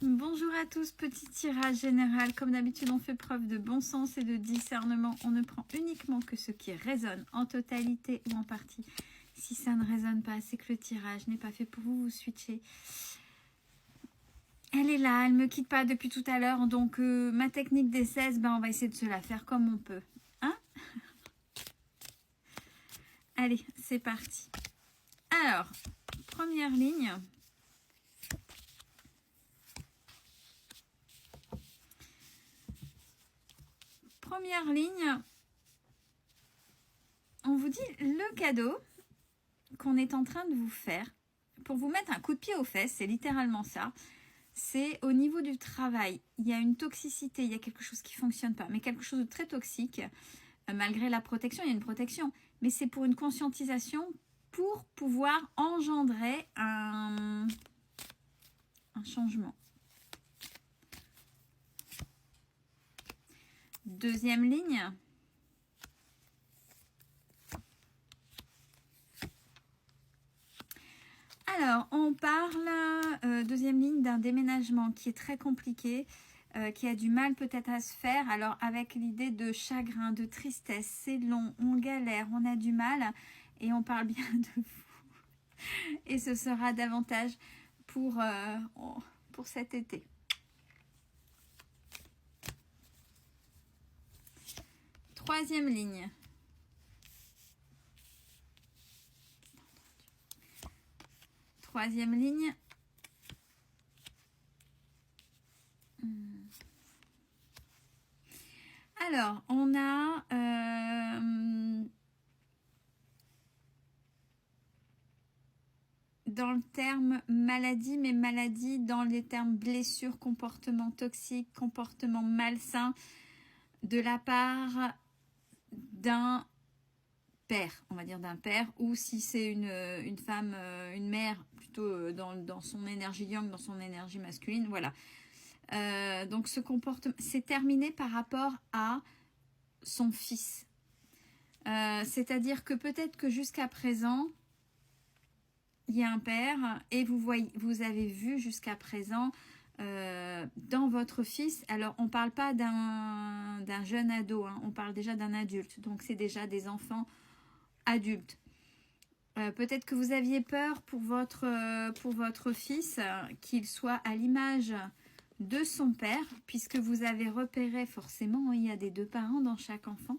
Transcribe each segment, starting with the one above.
Bonjour à tous, petit tirage général. Comme d'habitude, on fait preuve de bon sens et de discernement. On ne prend uniquement que ce qui résonne en totalité ou en partie. Si ça ne résonne pas, c'est que le tirage n'est pas fait pour vous, vous switchez. Elle est là, elle ne me quitte pas depuis tout à l'heure. Donc, ma technique des 16, on va essayer de se la faire comme on peut. Hein? Allez, c'est parti. Alors, première ligne. Première ligne, on vous dit le cadeau qu'on est en train de vous faire pour vous mettre un coup de pied aux fesses, c'est littéralement ça. C'est au niveau du travail, il y a une toxicité, il y a quelque chose qui ne fonctionne pas, mais quelque chose de très toxique. Malgré la protection, il y a une protection, mais c'est pour une conscientisation pour pouvoir engendrer un changement. Deuxième ligne. Alors, on parle, deuxième ligne, d'un déménagement qui est très compliqué, qui a du mal peut-être à se faire. Alors, avec l'idée de chagrin, de tristesse, c'est long, on galère, on a du mal et on parle bien de vous. Et ce sera davantage pour cet été. Troisième ligne. Troisième ligne. Alors, on a dans le terme maladie, mais maladie dans les termes blessure, comportement toxique, comportement malsain de la part d'un père, on va dire d'un père, ou si c'est une femme, une mère, plutôt dans son énergie yang, dans son énergie masculine, voilà. Donc ce comportement, c'est terminé par rapport à son fils. C'est-à-dire que peut-être que jusqu'à présent, il y a un père et vous avez vu jusqu'à présent dans votre fils, alors on ne parle pas d'un jeune ado, hein, on parle déjà d'un adulte, donc c'est déjà des enfants adultes. Peut-être que vous aviez peur pour votre fils qu'il soit à l'image de son père, puisque vous avez repéré forcément, il y a des deux parents dans chaque enfant.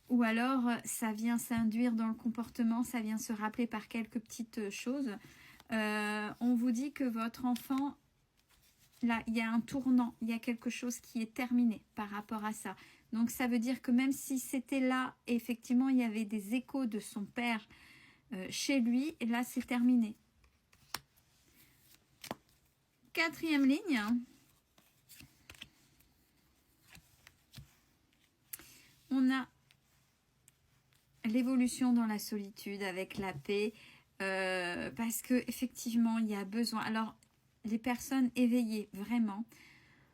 Ou alors, ça vient s'induire dans le comportement, ça vient se rappeler par quelques petites choses. On vous dit que votre enfant, là, il y a un tournant, il y a quelque chose qui est terminé par rapport à ça. Donc, ça veut dire que même si c'était là, effectivement, il y avait des échos de son père chez lui, et là, c'est terminé. Quatrième ligne. On a l'évolution dans la solitude avec la paix, parce que effectivement il y a besoin. Alors les personnes éveillées vraiment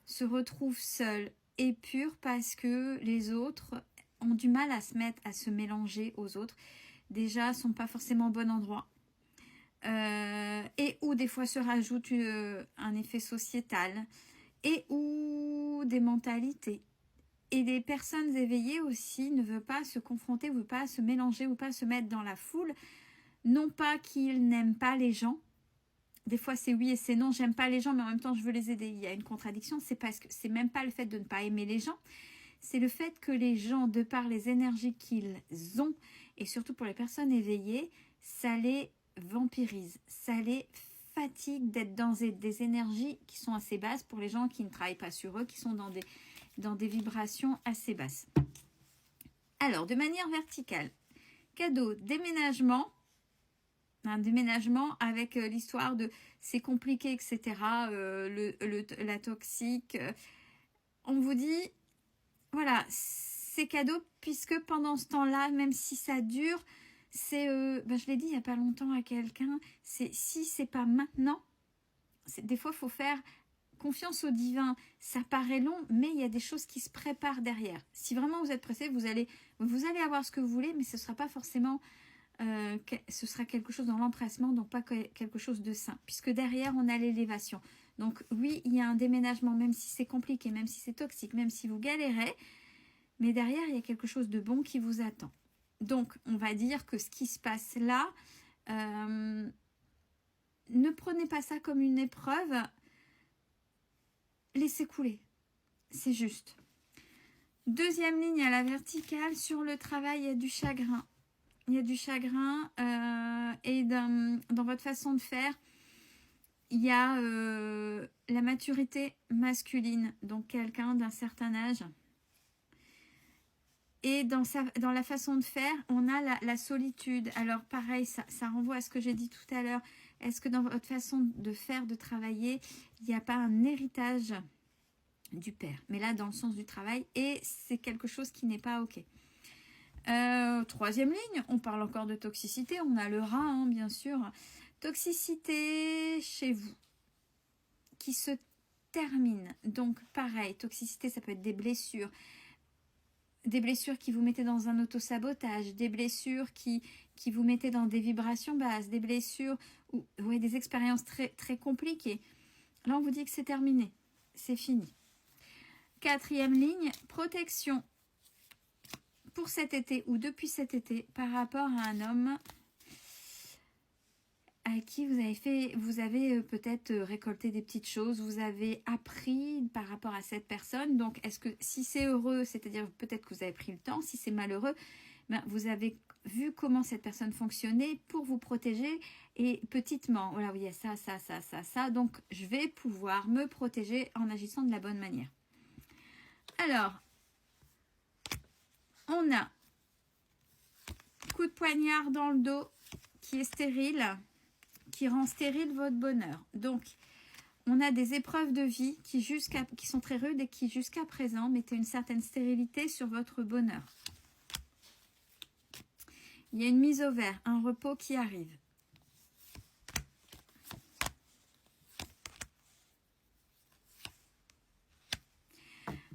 se retrouvent seules et pures parce que les autres ont du mal à se mettre, à se mélanger aux autres. Déjà sont pas forcément au bon endroit, et où des fois se rajoute un effet sociétal et ou des mentalités. Et les personnes éveillées aussi ne veulent pas se confronter, ne veulent pas se mélanger ou pas se mettre dans la foule. Non pas qu'ils n'aiment pas les gens. Des fois, c'est oui et c'est non. J'aime pas les gens, mais en même temps, je veux les aider. Il y a une contradiction. C'est parce que c'est même pas le fait de ne pas aimer les gens. C'est le fait que les gens, de par les énergies qu'ils ont, et surtout pour les personnes éveillées, ça les vampirise. Ça les fatigue d'être dans des énergies qui sont assez basses pour les gens qui ne travaillent pas sur eux, qui sont dans des vibrations assez basses. Alors, de manière verticale, cadeau, déménagement, un déménagement avec l'histoire de c'est compliqué, etc., la toxique. On vous dit, voilà, c'est cadeau puisque pendant ce temps-là, même si ça dure, c'est, je l'ai dit il n'y a pas longtemps à quelqu'un, si c'est pas maintenant, des fois il faut faire confiance au divin. Ça paraît long, mais il y a des choses qui se préparent derrière. Si vraiment vous êtes pressé, vous allez avoir ce que vous voulez, mais ce ne sera pas forcément, ce sera quelque chose dans l'empressement, donc pas quelque chose de sain, puisque derrière on a l'élévation. Donc oui, il y a un déménagement, même si c'est compliqué, même si c'est toxique, même si vous galérez, mais derrière, il y a quelque chose de bon qui vous attend. Donc, on va dire que ce qui se passe là, ne prenez pas ça comme une épreuve, laissez couler, c'est juste. Deuxième ligne à la verticale, sur le travail, il y a du chagrin. Il y a du chagrin et dans votre façon de faire, il y a la maturité masculine, donc quelqu'un d'un certain âge. Et dans la façon de faire, on a la solitude. Alors pareil, ça renvoie à ce que j'ai dit tout à l'heure. Est-ce que dans votre façon de faire, de travailler, il n'y a pas un héritage du père? Mais là, dans le sens du travail, et c'est quelque chose qui n'est pas OK. Troisième ligne, on parle encore de toxicité. On a le rat, hein, bien sûr. Toxicité chez vous, qui se termine. Donc pareil, toxicité, ça peut être des blessures qui vous mettaient dans un autosabotage, des blessures qui vous mettaient dans des vibrations basses, des blessures ou ouais, des expériences très, très compliquées. Là, on vous dit que c'est terminé, c'est fini. Quatrième ligne, protection pour cet été ou depuis cet été par rapport à un homme à qui vous avez peut-être récolté des petites choses, vous avez appris par rapport à cette personne. Donc, est-ce que si c'est heureux, c'est-à-dire peut-être que vous avez pris le temps, si c'est malheureux, ben, vous avez vu comment cette personne fonctionnait pour vous protéger et petitement, voilà, oui, il y a ça. Donc, je vais pouvoir me protéger en agissant de la bonne manière. Alors, on a coup de poignard dans le dos qui est stérile, qui rend stérile votre bonheur. Donc, on a des épreuves de vie qui sont très rudes et qui, jusqu'à présent, mettaient une certaine stérilité sur votre bonheur. Il y a une mise au vert, un repos qui arrive.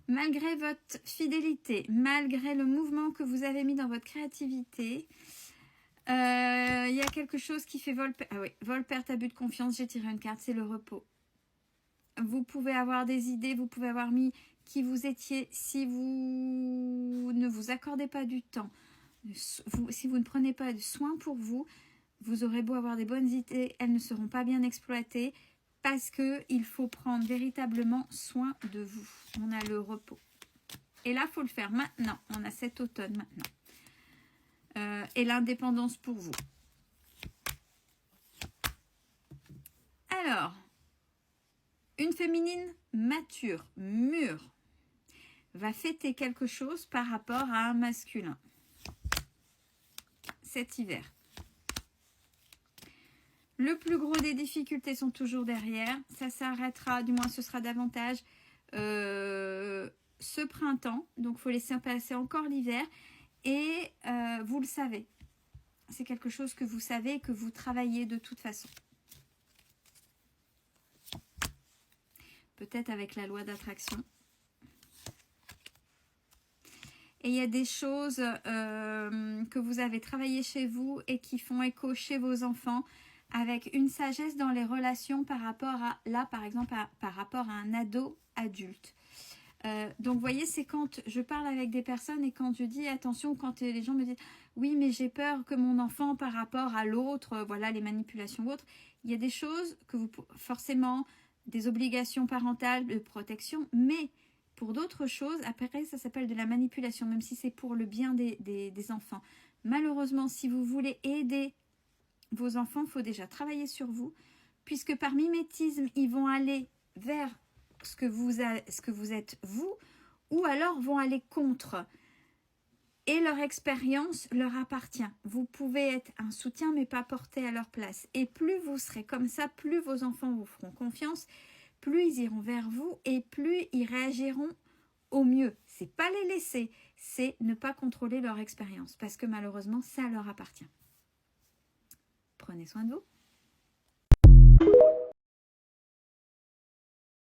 Malgré votre fidélité, malgré le mouvement que vous avez mis dans votre créativité, il y a quelque chose qui fait vol, perte, abus de confiance. J'ai tiré une carte, c'est le repos. Vous pouvez avoir des idées, vous pouvez avoir mis qui vous étiez. Si vous ne vous accordez pas du temps, si vous ne prenez pas de soin pour vous, vous aurez beau avoir des bonnes idées, elles ne seront pas bien exploitées parce qu'il faut prendre véritablement soin de vous. On a le repos. Et là, il faut le faire maintenant. On a cet automne maintenant. Et l'indépendance pour vous. Alors, une féminine mature, mûre, va fêter quelque chose par rapport à un masculin cet hiver. Le plus gros des difficultés sont toujours derrière. Ça s'arrêtera, du moins ce sera davantage ce printemps. Donc, il faut laisser passer encore l'hiver. Et vous le savez. C'est quelque chose que vous savez et que vous travaillez de toute façon. Peut-être avec la loi d'attraction. Et il y a des choses que vous avez travaillées chez vous et qui font écho chez vos enfants avec une sagesse dans les relations par rapport à, là par exemple, par rapport à un ado adulte. Donc vous voyez, c'est quand je parle avec des personnes et quand je dis attention, quand les gens me disent oui mais j'ai peur que mon enfant par rapport à l'autre, voilà les manipulations ou autres, il y a des choses que vous forcément, des obligations parentales de protection, mais pour d'autres choses, après ça s'appelle de la manipulation, même si c'est pour le bien des enfants. Malheureusement, si vous voulez aider vos enfants, il faut déjà travailler sur vous, puisque par mimétisme, ils vont aller vers ce que vous êtes vous, ou alors vont aller contre. Et leur expérience leur appartient. Vous pouvez être un soutien, mais pas porter à leur place. Et plus vous serez comme ça, plus vos enfants vous feront confiance, plus ils iront vers vous et plus ils réagiront au mieux. C'est pas les laisser, c'est ne pas contrôler leur expérience, parce que malheureusement, ça leur appartient. Prenez soin de vous.